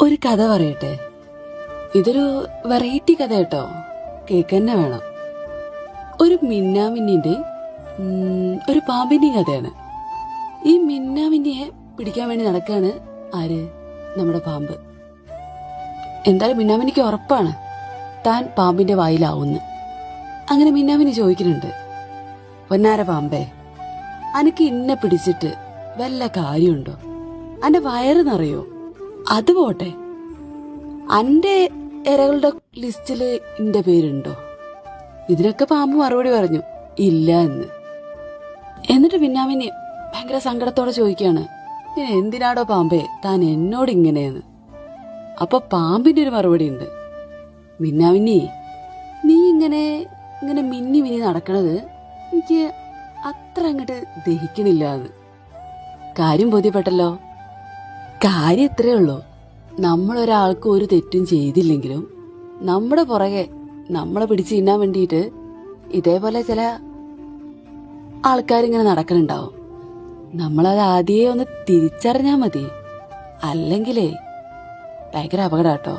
ഒരു കഥ പറയട്ടെ. ഇതൊരു വെറൈറ്റി കഥ കേട്ടോ, കേൾക്കന്നെ വേണം. ഒരു മിന്നാമിന്നിന്റെ ഒരു പാമ്പിന്റെയും കഥയാണ്. ഈ മിന്നാമിന്നിയെ പിടിക്കാൻ വേണ്ടി നടക്കാണ് ആര്? നമ്മുടെ പാമ്പ്. എന്തായാലും മിന്നാമിന്നിക്ക് ഉറപ്പാണ് താൻ പാമ്പിന്റെ വായിലാവുന്ന്. അങ്ങനെ മിന്നാമിനി ചോദിക്കുന്നുണ്ട്, പൊന്നാര പാമ്പേ, അനക്ക് ഇന്നെ പിടിച്ചിട്ട് വല്ല കാര്യമുണ്ടോ? അന്റെ വയറ് നിറയോ? അത് പോട്ടെ, അന്റെ ഇരകളുടെ ലിസ്റ്റില് എന്റെ പേരുണ്ടോ? ഇതിനൊക്കെ പാമ്പ് മറുപടി പറഞ്ഞു, ഇല്ല എന്ന്. എന്നിട്ട് മിന്നാമിനി ഭയങ്കര സങ്കടത്തോടെ ചോദിക്കാണ്, എന്തിനാടോ പാമ്പേ താൻ എന്നോട് ഇങ്ങനെയെന്ന്. അപ്പൊ പാമ്പിന്റെ ഒരു മറുപടി ഉണ്ട്, മിന്നാമിനി, നീ ഇങ്ങനെ ഇങ്ങനെ മിന്നി മിന്നി നടക്കണത് എനിക്ക് അത്ര അങ്ങോട്ട് ദഹിക്കണില്ല എന്ന്. കാര്യം ബോധ്യപ്പെട്ടല്ലോ. കാര്യം ഇത്രയേ ഉള്ളൂ, നമ്മളൊരാൾക്ക് ഒരു തെറ്റും ചെയ്തില്ലെങ്കിലും നമ്മുടെ പുറകെ നമ്മളെ പിടിച്ച് തിന്നാൻ വേണ്ടിയിട്ട് ഇതേപോലെ ചില ആൾക്കാരിങ്ങനെ നടക്കണുണ്ടാവും. നമ്മളത് ആദ്യമേ ഒന്ന് തിരിച്ചറിഞ്ഞാൽ മതി, അല്ലെങ്കിലേ ഭയങ്കര അപകടം കേട്ടോ.